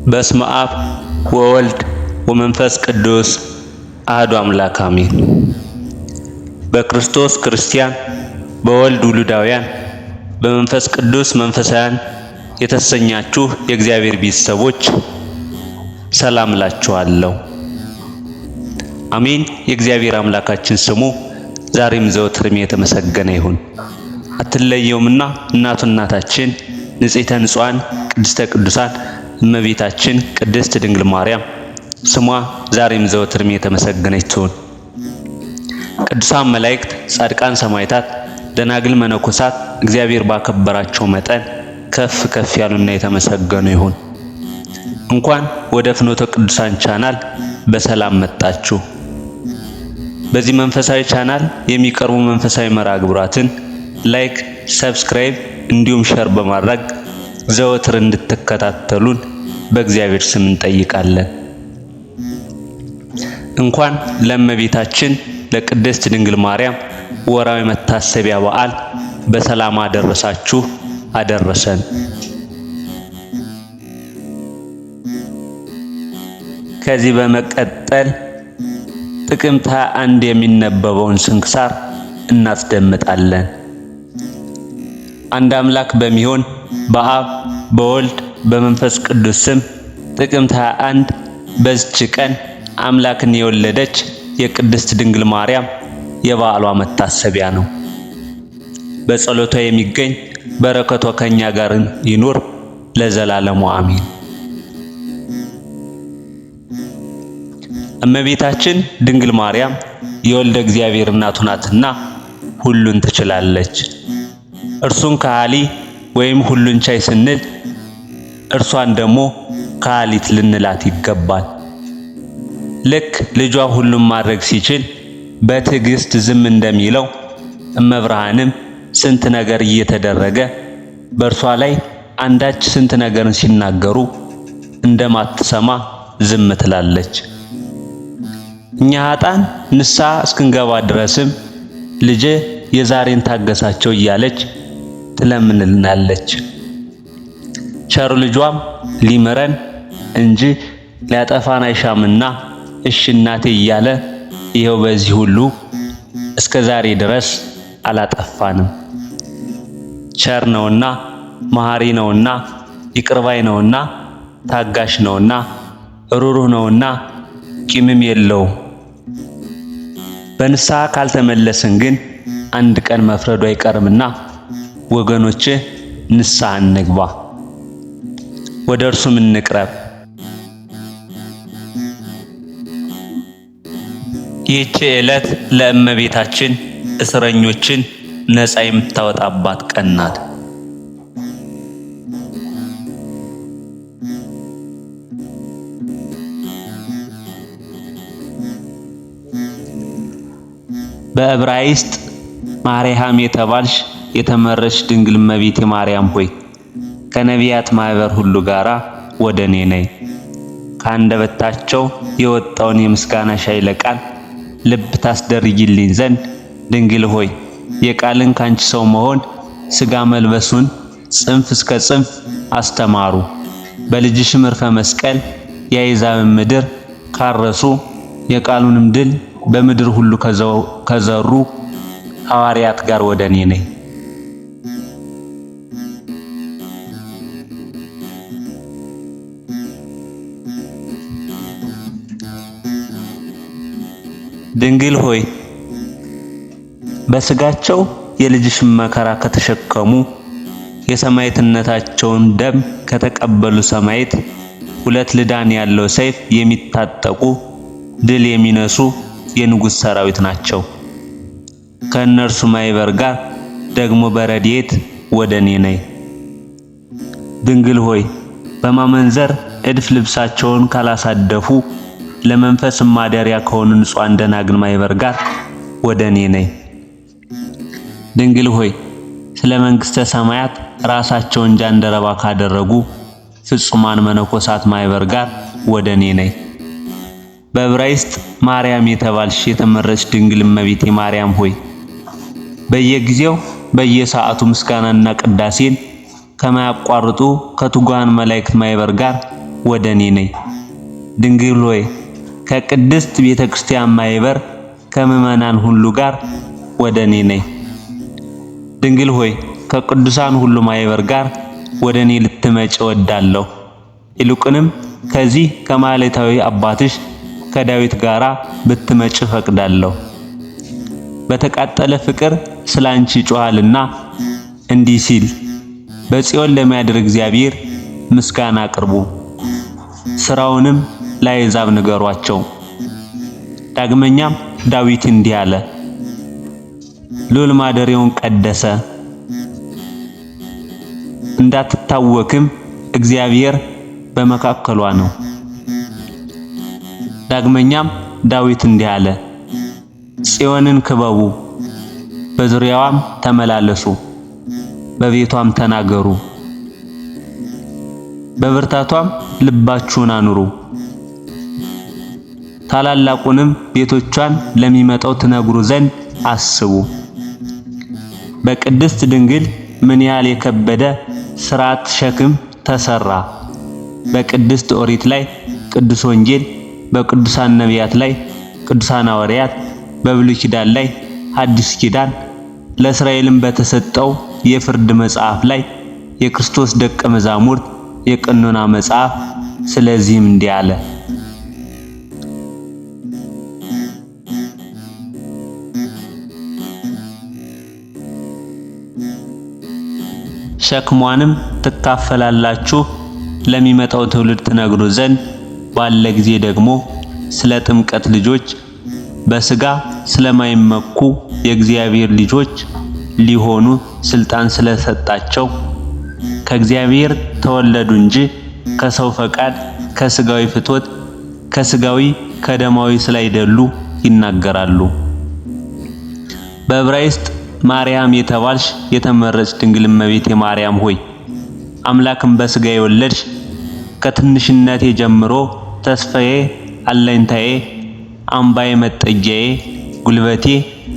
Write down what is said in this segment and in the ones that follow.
በስመ አብ ወወልድ ወመንፈስ ቅዱስ አሐዱ አምላክ አሜን። በክርስቶስ ክርስቲያን፣ በወልድ ውሉዳውያን፣ በመንፈስ ቅዱስ መንፈሳውያን የተሰኛችሁ የእግዚአብሔር ቤተሰቦች ሰላም እላችኋለሁ። አሜን። የእግዚአብሔር አምላካችን ስሙ ዛሬም ዘወትርም የተመሰገነ ይሁን። አትለየውምና እናታችን ንጽሕተ ንጹሐን ቅድስተ ቅዱሳን እመቤታችን ቅድስት ድንግል ማርያም ስሟ ዛሬም ዘወትርም የተመሰገነች ትሁን። ቅዱሳን መላእክት፣ ጻድቃን፣ ሰማዕታት፣ ደናግል፣ መነኮሳት እግዚአብሔር ባከበራቸው መጠን ከፍ ከፍ ያሉና የተመሰገኑ ይሁን። እንኳን ወደ ፍኖተ ቅዱሳን ቻናል በሰላም መጣችሁ። በዚህ መንፈሳዊ ቻናል የሚቀርቡ መንፈሳዊ መርሃ ግብራትን ላይክ፣ ሰብስክራይብ እንዲሁም ሸር በማድረግ ዘወትር እንድትከታተሉን በእግዚአብሔር ስም እንጠይቃለን። እንኳን ለእመቤታችን ለቅድስት ድንግል ማርያም ወርሃዊ መታሰቢያ በዓል በሰላም አደረሳችሁ አደረሰን። ከዚህ በመቀጠል ጥቅምት 21 የሚነበበውን ስንክሳር እናስደምጣለን። አንድ አምላክ በሚሆን በአብ በወልድ በመንፈስ ቅዱስ ስም ጥቅምት 21 በዚች ቀን አምላክን የወለደች የቅድስት ድንግል ማርያም የበዓሏ መታሰቢያ ነው። በጸሎቷ የሚገኝ በረከቷ ከኛ ጋር ይኑር ለዘላለሙ አሜን። እመቤታችን ድንግል ማርያም የወልደ እግዚአብሔር እናቱ ናትና ሁሉን ትችላለች። እርሱን ከሃሊ ወይም ሁሉን ቻይ ስንል እርሷን ደግሞ ከሃሊት ልንላት ይገባል። ልክ ልጇ ሁሉን ማድረግ ሲችል በትዕግስት ዝም እንደሚለው እመብርሃንም ስንት ነገር እየተደረገ በእርሷ ላይ አንዳች ስንት ነገርን ሲናገሩ እንደማትሰማ ዝም ትላለች። እኛ ኃጥአን ንስሐ እስክንገባ ድረስም ልጄ የዛሬን ታገሳቸው እያለች ትለምንልናለች። ቸር ልጇም ሊምረን እንጂ ሊያጠፋን አይሻምና እሺ እናቴ እያለ ይኸው በዚህ ሁሉ እስከ ዛሬ ድረስ አላጠፋንም። ቸር ነውና መሐሪ ነውና ይቅር ባይ ነውና ታጋሽ ነውና ሩሩህ ነውና ቂምም የለውም። በንስሐ ካልተመለስን ግን አንድ ቀን መፍረዱ አይቀርምና ወገኖቼ ንስሐ እንግባ፣ ወደ እርሱም እንቅረብ። ይህች ዕለት ለእመቤታችን እስረኞችን ነፃ የምታወጣባት ቀን ናት። በዕብራይስጥ ማርያም የተባልሽ የተመረጥሽ ድንግል እመቤቴ ማርያም ሆይ ከነቢያት ማህበር ሁሉ ጋራ ወደ እኔ ነይ። ከአንደበታቸው የወጣውን የምስጋናሽ ኃይለ ቃል ልብ ታስደርጊልኝ ዘንድ ድንግል ሆይ የቃልን ካንቺ ሰው መሆን ሥጋ መልበሱን ጽንፍ እስከ ጽንፍ አስተማሩ። በልጅሽም ዕርፈ መስቀል የአሕዛብን ምድር ካረሱ የቃሉንም ድል በምድር ሁሉ ከዘሩ ሐዋርያት ጋር ወደ እኔ ነይ። ድንግል ሆይ በሥጋቸው የልጅሽን መከራ ከተሸከሙ የሰማዕትነታቸውን ደም ከተቀበሉ ሰማዕት ሁለት ልዳን ያለው ሰይፍ የሚታጠቁ ድል የሚነሱ የንጉሥ ሰራዊት ናቸው። ከእነርሱ ማኅበር ጋር ደግሞ በረድኤት ወደ እኔ ነይ። ድንግል ሆይ በማመንዘር እድፍ ልብሳቸውን ካላሳደፉ ለመንፈስ ማደሪያ ከሆኑ ንጹሐን ደናግል ማኅበር ጋር ወደ እኔ ነይ። ድንግል ሆይ ስለ መንግሥተ ሰማያት ራሳቸውን ጃንደረባ ካደረጉ ፍጹማን መነኮሳት ማኅበር ጋር ወደ እኔ ነይ። በዕብራይስጥ ማርያም የተባልሽ የተመረጥሽ ድንግል እመቤቴ ማርያም ሆይ በየጊዜው በየሰዓቱ ምስጋናና ቅዳሴን ከማያቋርጡ ከትጉሃን መላእክት ማኅበር ጋር ወደ እኔ ነይ። ድንግል ሆይ ከቅድስት ቤተክርስቲያን ማኅበር ከምዕመናን ሁሉ ጋር ወደ እኔ ነይ። ድንግል ሆይ ከቅዱሳን ሁሉ ማኅበር ጋር ወደ እኔ ልትመጪ እወዳለሁ። ይልቁንም ከዚህ ከማኅሌታዊ አባትሽ ከዳዊት ጋራ ብትመጪ እፈቅዳለሁ። በተቃጠለ ፍቅር ስላንቺ ጮኻልና እንዲህ ሲል በጽዮን ለሚያድር እግዚአብሔር ምስጋና አቅርቡ፣ ሥራውንም ለአሕዛብ ንገሯቸው። ዳግመኛም ዳዊት እንዲህ አለ፣ ልዑል ማደሪያውን ቀደሰ፣ እንዳትታወክም እግዚአብሔር በመካከሏ ነው። ዳግመኛም ዳዊት እንዲህ አለ፣ ጽዮንን ክበቡ፣ በዙሪያዋም ተመላለሱ፣ በቤቷም ተናገሩ፣ በብርታቷም ልባችሁን አኑሩ። ታላላቁንም ቤቶቿን ለሚመጣው ትነግሩ ዘንድ አስቡ። በቅድስት ድንግል ምን ያህል የከበደ ሥርዓት ሸክም ተሰራ። በቅድስት ኦሪት ላይ ቅዱስ ወንጌል፣ በቅዱሳን ነቢያት ላይ ቅዱሳን ሐዋርያት፣ በብሉይ ኪዳን ላይ ሐዲስ ኪዳን፣ ለእስራኤልም በተሰጠው የፍርድ መጽሐፍ ላይ የክርስቶስ ደቀ መዛሙርት የቀኖና መጽሐፍ። ስለዚህም እንዲህ አለ፣ ሸክሟንም ትካፈላላችሁ፣ ለሚመጣው ትውልድ ትነግሩ ዘንድ ባለ ጊዜ ደግሞ ስለ ጥምቀት ልጆች በሥጋ ስለማይመኩ የእግዚአብሔር ልጆች ሊሆኑ ስልጣን ስለሰጣቸው ከእግዚአብሔር ተወለዱ እንጂ ከሰው ፈቃድ ከሥጋዊ ፍትወት ከሥጋዊ ከደማዊ ስላይደሉ ይናገራሉ። በዕብራይስጥ ማርያም የተባልሽ የተመረጥሽ ድንግል እመቤቴ ማርያም ሆይ አምላክን በሥጋ የወለድሽ ከትንሽነቴ ጀምሮ ተስፋዬ፣ አለኝታዬ፣ አምባዬ፣ መጠጊያዬ፣ ጉልበቴ፣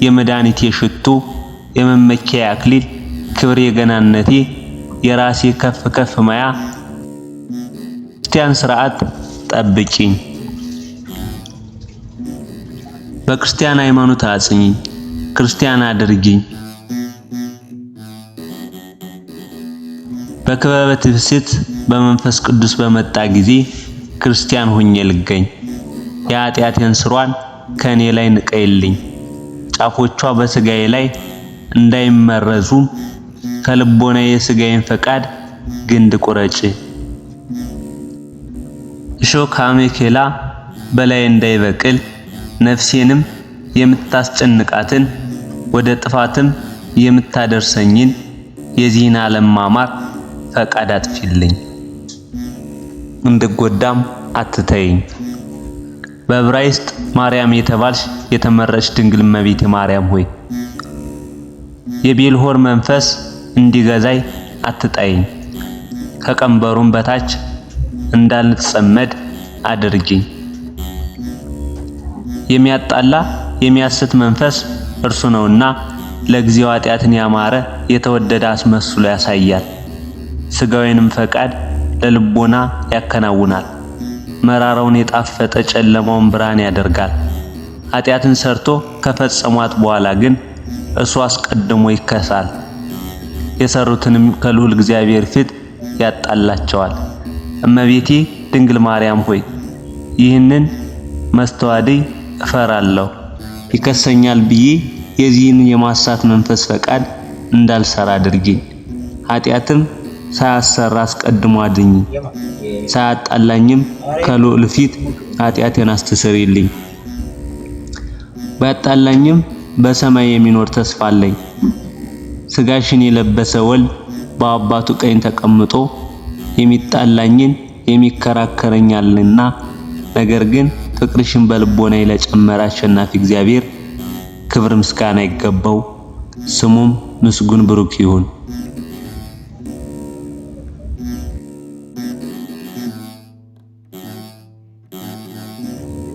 የመድኃኒቴ ሽቱ፣ የመመኪያ አክሊል፣ ክብሬ፣ ገናነቴ፣ የራሴ ከፍ ከፍ ማያ ክርስቲያን ሥርዓት ጠብቂኝ። በክርስቲያን ሃይማኖት አጽኚኝ፣ ክርስቲያን አድርጊኝ። በክበበ ትፍስሕት በመንፈስ ቅዱስ በመጣ ጊዜ ክርስቲያን ሆኜ ልገኝ። የኃጢአቴን ስሯን ከኔ ላይ ንቀይልኝ። ጫፎቿ በሥጋዬ ላይ እንዳይመረዙ ከልቦናዬ የሥጋዬን ፈቃድ ግንድ ቁረጭ። እሾህ አሜኬላ በላይ እንዳይበቅል ነፍሴንም የምታስጨንቃትን ወደ ጥፋትም የምታደርሰኝን የዚህን ዓለም ማማር ፈቃድ አጥፊልኝ። እንድጎዳም አትተይኝ። በዕብራይስጥ ማርያም የተባልሽ የተመረጥሽ ድንግል እመቤቴ ማርያም ሆይ የቤልሆር መንፈስ እንዲገዛይ አትጣይኝ። ከቀንበሩም በታች እንዳልጸመድ አድርጊኝ። የሚያጣላ የሚያስት መንፈስ እርሱ ነውና ለጊዜው ኃጢአትን ያማረ የተወደደ አስመስሎ ያሳያል። ሥጋዊንም ፈቃድ ለልቦና ያከናውናል። መራራውን የጣፈጠ ጨለማውን ብርሃን ያደርጋል። ኃጢአትን ሰርቶ ከፈጸሟት በኋላ ግን እሱ አስቀድሞ ይከሳል። የሰሩትንም ከልዑል እግዚአብሔር ፊት ያጣላቸዋል። እመቤቴ ድንግል ማርያም ሆይ ይህንን መስተዋድይ እፈራለሁ። ይከሰኛል ብዬ የዚህን የማሳት መንፈስ ፈቃድ እንዳልሰራ አድርጊኝ። ኃጢአትም ሳያሰራ አስቀድሞ አድኝ። ሳያጣላኝም ከልዑል ፊት ኃጢአቴን አስተሰርይልኝ። ባያጣላኝም በሰማይ የሚኖር ተስፋ አለኝ። ሥጋሽን የለበሰ ወልድ በአባቱ ቀኝ ተቀምጦ የሚጣላኝን የሚከራከረኛልና ነገር ግን ፍቅርሽን በልቦናዬ ለጨመረ አሸናፊ እግዚአብሔር ክብር ምስጋና ይገባው፣ ስሙም ምስጉን ብሩክ ይሁን።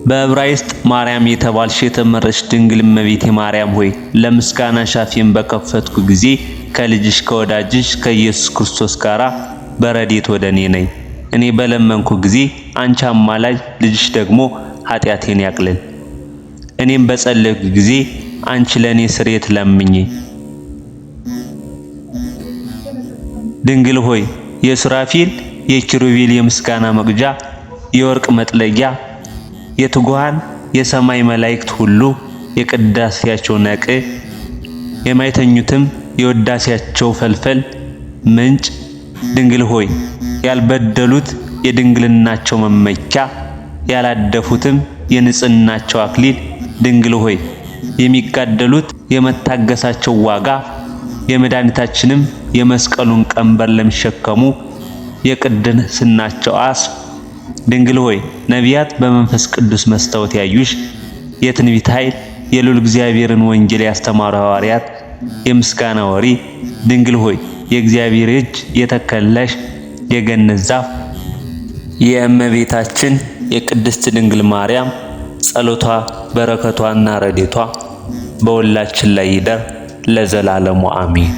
በዕብራይስጥ ማርያም የተባልሽ የተመረጥሽ ድንግል እመቤቴ ማርያም ሆይ ለምስጋና ሻፊን በከፈትኩ ጊዜ ከልጅሽ ከወዳጅሽ ከኢየሱስ ክርስቶስ ጋራ በረድኤት ወደ እኔ ነይ። እኔ በለመንኩ ጊዜ አንቺ አማላጅ፣ ልጅሽ ደግሞ ኃጢአቴን ያቅልል። እኔም በጸለይኩ ጊዜ አንቺ ለኔ ስርየት ለምኚ። ድንግል ሆይ የሱራፊል የኪሩቤል የምስጋና መቅጃ የወርቅ መጥለጊያ የትጉሃን የሰማይ መላእክት ሁሉ የቅዳሴያቸው ነቅ የማይተኙትም የውዳሴያቸው ፈልፈል ምንጭ ድንግል ሆይ ያልበደሉት የድንግልናቸው መመኪያ ያላደፉትም የንጽህናቸው አክሊል ድንግል ሆይ የሚጋደሉት የመታገሳቸው ዋጋ የመድኃኒታችንም የመስቀሉን ቀንበር ለሚሸከሙ የቅድስናቸው አስፍ ድንግል ሆይ ነቢያት በመንፈስ ቅዱስ መስታወት ያዩሽ የትንቢት ኃይል የልዑል እግዚአብሔርን ወንጌል ያስተማሩ ሐዋርያት የምስጋና ወሪ ድንግል ሆይ የእግዚአብሔር እጅ የተከለሽ የገነት ዛፍ የእመቤታችን የቅድስት ድንግል ማርያም ጸሎቷ በረከቷና ረድኤቷ በሁላችን ላይ ይደር ለዘላለሙ አሜን።